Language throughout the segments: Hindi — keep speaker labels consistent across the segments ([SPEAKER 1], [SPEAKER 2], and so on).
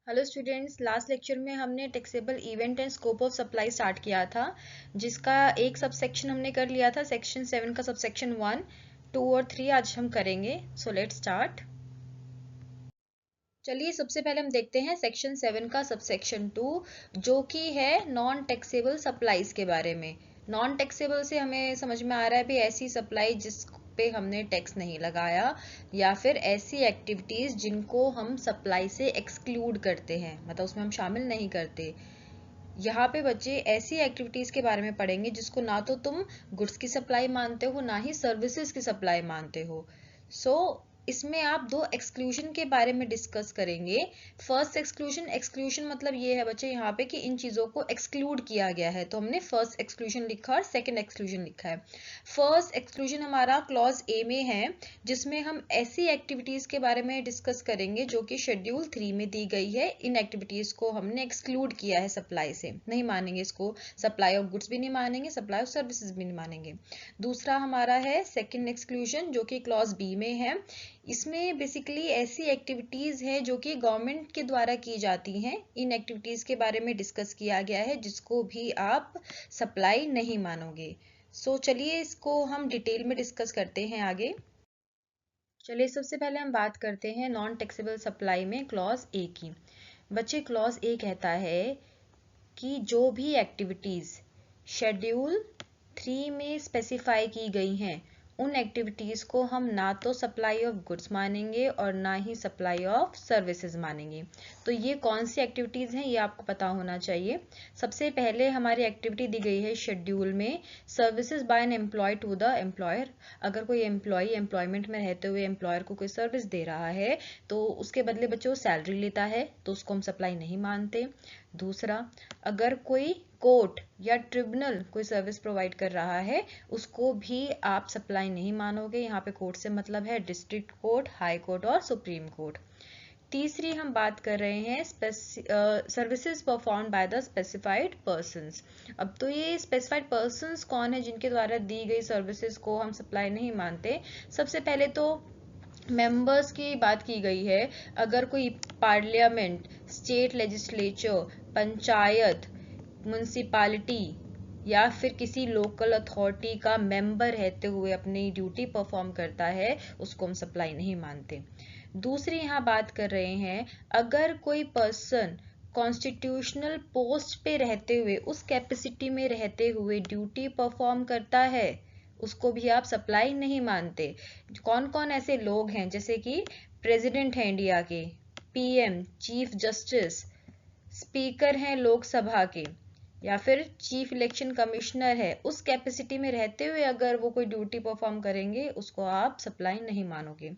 [SPEAKER 1] हेलो स्टूडेंट्स, लास्ट लेक्चर में हमने taxable event and scope of supply start किया था, जिसका एक सब सेक्शन हमने कर लिया था। सेक्शन 7 का सब सेक्शन 1, 2 और 3 आज हम करेंगे। So let's start. चलिए सबसे पहले हम देखते हैं सेक्शन 7 का सब सेक्शन 2, जो कि है नॉन टैक्सेबल सप्लाईज के बारे में। नॉन टैक्सेबल से हमें समझ में आ रहा है भी ऐसी सप्लाई जिस पे हमने टैक्स नहीं लगाया, या फिर ऐसी एक्टिविटीज जिनको हम सप्लाई से एक्सक्लूड करते हैं, मतलब उसमें हम शामिल नहीं करते। यहाँ पे बच्चे ऐसी एक्टिविटीज के बारे में पढ़ेंगे जिसको ना तो तुम गुड्स की सप्लाई मानते हो, ना ही सर्विसेज की सप्लाई मानते हो। सो इसमें आप दो एक्सक्लूजन के बारे में डिस्कस करेंगे। फर्स्ट एक्सक्लूजन, एक्सक्लूजन मतलब ये है बच्चे यहाँ पे कि इन चीजों को एक्सक्लूड किया गया है, तो हमने फर्स्ट एक्सक्लूजन लिखा और सेकंड एक्सक्लूजन लिखा है। फर्स्ट एक्सक्लूजन हमारा क्लॉज ए में है, जिसमें हम ऐसी एक्टिविटीज के बारे में डिस्कस करेंगे जो कि शेड्यूल 3 में दी गई है। इन एक्टिविटीज को हमने एक्सक्लूड किया है सप्लाई से, नहीं मानेंगे इसको। सप्लाई ऑफ गुड्स भी नहीं मानेंगे, सप्लाई ऑफ सर्विसेज भी नहीं मानेंगे। दूसरा हमारा है सेकंड एक्सक्लूजन, जो कि क्लॉज बी में है। इसमें बेसिकली ऐसी एक्टिविटीज है जो कि गवर्नमेंट के द्वारा की जाती हैं। इन एक्टिविटीज के बारे में डिस्कस किया गया है जिसको भी आप सप्लाई नहीं मानोगे। सो चलिए इसको हम डिटेल में डिस्कस करते हैं आगे। चलिए सबसे पहले हम बात करते हैं नॉन टैक्सेबल सप्लाई में क्लॉज ए की। बच्चे क्लॉज ए कहता है कि जो भी एक्टिविटीज शेड्यूल 3 में स्पेसिफाई की गई हैं, उन एक्टिविटीज को हम ना तो सप्लाई ऑफ गुड्स मानेंगे और ना ही सप्लाई ऑफ सर्विसेज मानेंगे। तो ये कौन सी एक्टिविटीज हैं ये आपको पता होना चाहिए। सबसे पहले हमारी एक्टिविटी दी गई है शेड्यूल में, services by an employee to the employer. अगर कोई एम्प्लॉय एम्प्लॉयमेंट में रहते हुए एम्प्लॉयर को कोई सर्विस दे रहा है, तो उसके बदले बच्चों सैलरी लेता है, तो उसको हम सप्लाई नहीं मानते। दूसरा, अगर कोई कोर्ट या ट्रिब्यूनल कोई सर्विस प्रोवाइड कर रहा है, उसको भी आप सप्लाई नहीं मानोगे। यहाँ पे कोर्ट से मतलब है डिस्ट्रिक्ट कोर्ट, हाई कोर्ट और सुप्रीम कोर्ट। तीसरी हम बात कर रहे हैं services perform by the specified persons. अब तो ये स्पेसिफाइड पर्संस कौन है जिनके द्वारा दी गई सर्विसेज को हम सप्लाई नहीं मानते। सबसे पहले तो मेंबर्स की बात की गई है। अगर कोई parliament, state legislature, panchayat, municipality या फिर किसी लोकल अथॉरिटी का मेंबर रहते हुए अपनी ड्यूटी परफॉर्म करता है, उसको हम सप्लाई नहीं मानते। दूसरी यहाँ बात कर रहे हैं, अगर कोई पर्सन कॉन्स्टिट्यूशनल पोस्ट पे रहते हुए, उस कैपेसिटी में रहते हुए ड्यूटी परफॉर्म करता है, उसको भी आप सप्लाई नहीं मानते। कौन कौन ऐसे लोग हैं, जैसे कि प्रेसिडेंट हैं इंडिया के, पीएम, चीफ जस्टिस, स्पीकर हैं लोकसभा के, या फिर चीफ इलेक्शन कमिश्नर है, उस कैपेसिटी में रहते हुए अगर वो कोई ड्यूटी परफॉर्म करेंगे, उसको आप सप्लाई नहीं मानोगे।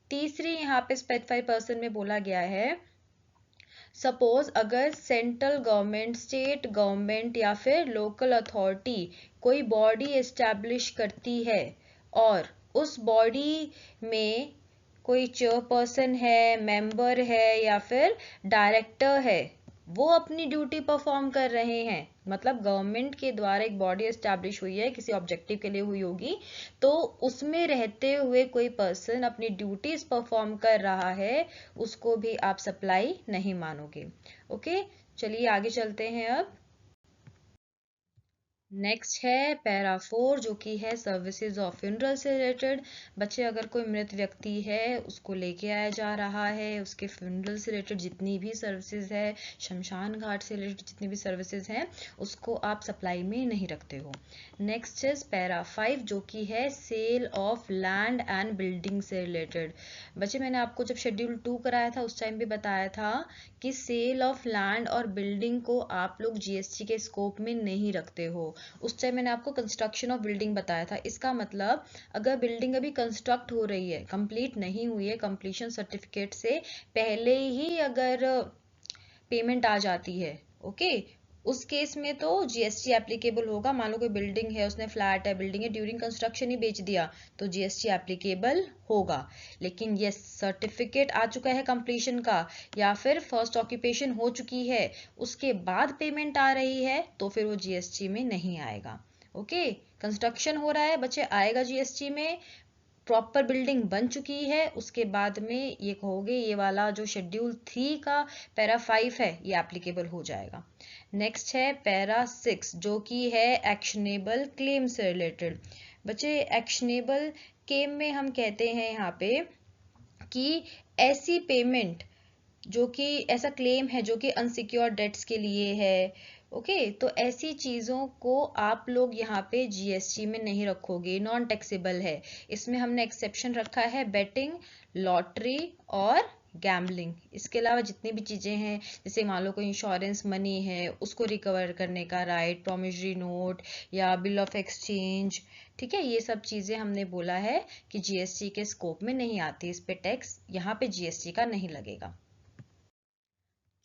[SPEAKER 1] तीसरी यहाँ पे स्पेसिफाइड पर्सन में बोला गया है, सपोज अगर सेंट्रल गवर्नमेंट, स्टेट गवर्नमेंट या फिर लोकल अथॉरिटी कोई बॉडी एस्टैब्लिश करती है और उस बॉडी में कोई चेयरपर्सन है, मेंबर है या फिर डायरेक्टर है, वो अपनी ड्यूटी परफॉर्म कर रहे हैं, मतलब गवर्नमेंट के द्वारा एक बॉडी एस्टैब्लिश हुई है, किसी ऑब्जेक्टिव के लिए हुई होगी, तो उसमें रहते हुए कोई पर्सन अपनी ड्यूटीज परफॉर्म कर रहा है, उसको भी आप सप्लाई नहीं मानोगे। ओके, चलिए आगे चलते हैं। अब नेक्स्ट है पैरा 4, जो कि है सर्विसेज ऑफ फ्यूनरल से रिलेटेड। बच्चे अगर कोई मृत व्यक्ति है, उसको लेके आया जा रहा है, उसके फ्यूनरल से रिलेटेड जितनी भी सर्विसेज है, शमशान घाट से रिलेटेड जितनी भी सर्विसेज हैं, उसको आप सप्लाई में नहीं रखते हो। नेक्स्ट है पैरा 5, जो कि है sale of land and building से रिलेटेड। बच्चे मैंने आपको जब शेड्यूल 2 कराया था उस टाइम भी बताया था कि सेल ऑफ लैंड और बिल्डिंग को आप लोग जीएसटी के स्कोप में नहीं रखते हो। उस टाइम मैंने आपको कंस्ट्रक्शन ऑफ बिल्डिंग बताया था। इसका मतलब अगर बिल्डिंग अभी कंस्ट्रक्ट हो रही है, कंप्लीट नहीं हुई है, कंप्लीशन सर्टिफिकेट से पहले ही अगर पेमेंट आ जाती है, ओके, उस केस में तो जीएसटी एप्लीकेबल होगा। मान लो कोई बिल्डिंग है, उसने फ्लैट है, बिल्डिंग है, ड्यूरिंग कंस्ट्रक्शन ही बेच दिया, तो जीएसटी एप्लीकेबल होगा। लेकिन ये सर्टिफिकेट आ चुका है कंप्लीशन का, या फिर फर्स्ट ऑक्यूपेशन हो चुकी है, उसके बाद पेमेंट आ रही है, तो फिर वो जीएसटी में नहीं आएगा। ओके, कंस्ट्रक्शन हो रहा है बच्चे, आएगा जीएसटी में। प्रॉपर बिल्डिंग बन चुकी है उसके बाद में ये कहोगे ये वाला जो शेड्यूल 3 का पैरा 5 है ये एप्लीकेबल हो जाएगा। नेक्स्ट है पैरा 6 जो कि है एक्शनेबल क्लेम से रिलेटेड। बच्चे एक्शनेबल क्लेम में हम कहते हैं यहाँ पे कि ऐसी पेमेंट जो कि ऐसा क्लेम है जो कि अनसिक्योर्ड डेट्स के लिए है। ओके तो ऐसी चीज़ों को आप लोग यहाँ पे जीएसटी में नहीं रखोगे, नॉन टैक्सेबल है। इसमें हमने एक्सेप्शन रखा है बेटिंग, लॉटरी और गैम्बलिंग। इसके अलावा जितनी भी चीज़ें हैं जैसे मान लो कोई इंश्योरेंस मनी है उसको रिकवर करने का राइट, प्रॉमिसरी नोट या बिल ऑफ एक्सचेंज, ठीक है, ये सब चीज़ें हमने बोला है कि जीएसटी के स्कोप में नहीं आती, इस पे टैक्स यहाँ पे जीएसटी का नहीं लगेगा।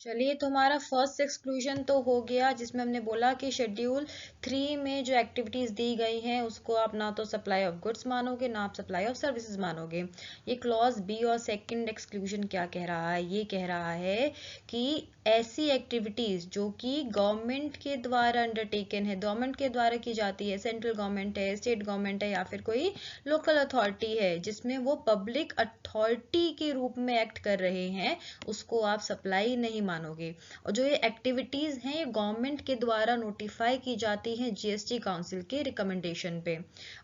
[SPEAKER 1] चलिए तो हमारा फर्स्ट एक्सक्लूजन तो हो गया जिसमें हमने बोला कि शेड्यूल 3 में जो एक्टिविटीज दी गई हैं उसको आप ना तो सप्लाई ऑफ गुड्स मानोगे ना आप सप्लाई ऑफ सर्विसेज मानोगे। ये क्लॉज बी और सेकंड एक्सक्लूजन क्या कह रहा है, ये कह रहा है कि ऐसी एक्टिविटीज जो कि गवर्नमेंट के द्वारा अंडरटेकन है, गवर्नमेंट के द्वारा की जाती है, सेंट्रल गवर्नमेंट है, स्टेट गवर्नमेंट है या फिर कोई लोकल अथॉरिटी है जिसमें वो पब्लिक अथॉरिटी के रूप में एक्ट कर रहे हैं, उसको आप सप्लाई नहीं मानोगे। और जो ये एक्टिविटीज हैं ये गवर्नमेंट के द्वारा नोटिफाई की जाती हैं जीएसटी काउंसिल के रिकमेंडेशन पे।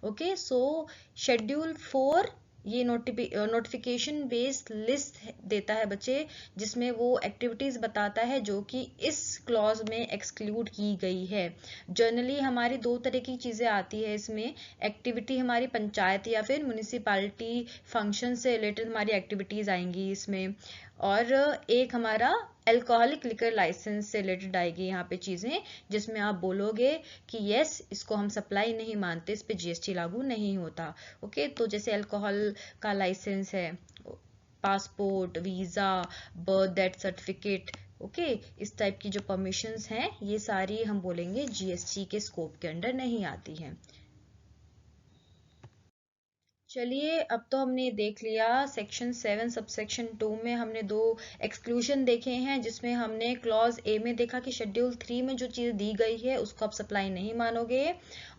[SPEAKER 1] ओके सो शेड्यूल 4 ये नोटिफिकेशन बेस्ड लिस्ट देता है बच्चे जिसमें वो एक्टिविटीज बताता है जो कि इस क्लॉज में एक्सक्लूड की गई है। जनरली हमारी दो तरह की चीजें आती है इसमें, एक्टिविटी हमारी पंचायत या फिर म्यूनिसिपैलिटी फंक्शन से रिलेटेड हमारी एक्टिविटीज आएंगी इसमें, और एक हमारा अल्कोहलिक लिकर लाइसेंस से रिलेटेड आएगी यहाँ पे चीजें जिसमें आप बोलोगे कि यस इसको हम सप्लाई नहीं मानते, इस पे जीएसटी लागू नहीं होता। ओके तो जैसे अल्कोहल का लाइसेंस है, passport, visa, birth death certificate, okay इस टाइप की जो परमिशंस हैं ये सारी हम बोलेंगे जीएसटी के स्कोप के अंडर नहीं आती हैं। चलिए अब तो हमने देख लिया सेक्शन 7 सबसेक्शन 2 में हमने दो एक्सक्लूजन देखे हैं जिसमें हमने क्लॉज ए में देखा कि शेड्यूल 3 में जो चीज़ दी गई है उसको आप सप्लाई नहीं मानोगे,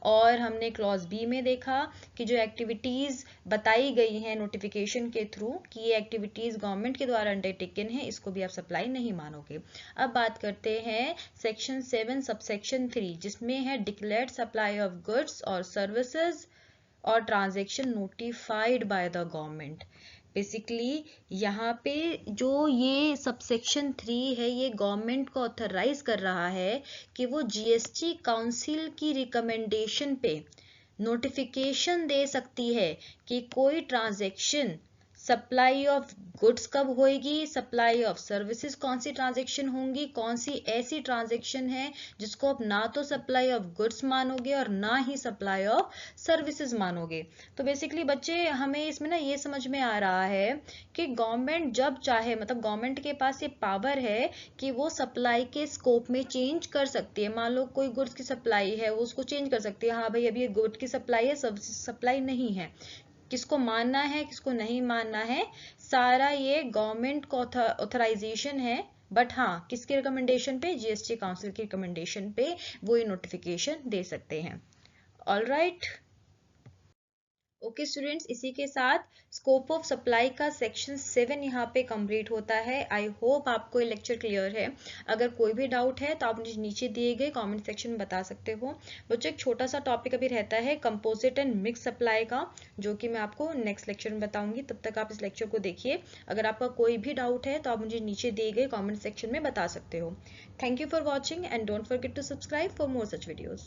[SPEAKER 1] और हमने क्लॉज बी में देखा कि जो एक्टिविटीज़ बताई गई हैं नोटिफिकेशन के थ्रू कि ये एक्टिविटीज़ गवर्नमेंट के द्वारा अंडरटेकन है इसको भी आप सप्लाई नहीं मानोगे। अब बात करते हैं सेक्शन 7 सबसेक्शन 3 जिसमें है डिक्लेयर्ड सप्लाई ऑफ गुड्स और सर्विसेज और transaction notified by the government. Basically यहाँ पे जो ये सबसेक्शन 3 है ये गवर्नमेंट को ऑथराइज कर रहा है कि वो जीएसटी काउंसिल की रिकमेंडेशन पे नोटिफिकेशन दे सकती है कि कोई ट्रांजैक्शन सप्लाई ऑफ गुड्स कब होएगी, सप्लाई ऑफ सर्विसेज कौन सी ट्रांजैक्शन होंगी, कौन सी ऐसी ट्रांजैक्शन है जिसको आप ना तो सप्लाई ऑफ गुड्स मानोगे और ना ही सप्लाई ऑफ सर्विसेज मानोगे। तो बेसिकली बच्चे हमें इसमें ना ये समझ में आ रहा है कि गवर्नमेंट जब चाहे मतलब गवर्नमेंट के पास ये पावर है कि वो सप्लाई के स्कोप में चेंज कर सकती है। मान लो कोई गुड्स की सप्लाई है वो उसको चेंज कर सकती है, हाँ भाई अभी ये गुड की सप्लाई है सर्विसेज सप्लाई नहीं है, किसको मानना है किसको नहीं मानना है सारा ये गवर्नमेंट को ऑथराइजेशन है। बट हाँ किसके रिकमेंडेशन पे, जीएसटी काउंसिल की रिकमेंडेशन पे वो ये नोटिफिकेशन दे सकते हैं। ऑल राइट ओके स्टूडेंट्स, इसी के साथ स्कोप ऑफ सप्लाई का सेक्शन 7 यहाँ पे कंप्लीट होता है। आई होप आपको ये लेक्चर क्लियर है। अगर कोई भी डाउट है तो आप मुझे नीचे दिए गए कमेंट सेक्शन में बता सकते हो। बच्चों एक छोटा सा टॉपिक अभी रहता है कंपोजिट एंड मिक्स सप्लाई का, जो कि मैं आपको नेक्स्ट लेक्चर में बताऊंगी। तब तक आप इस लेक्चर को देखिए। अगर आपका कोई भी डाउट है तो आप मुझे नीचे दिए गए कॉमेंट सेक्शन में बता सकते हो। Thank you for watching and don't forget to subscribe for more such videos.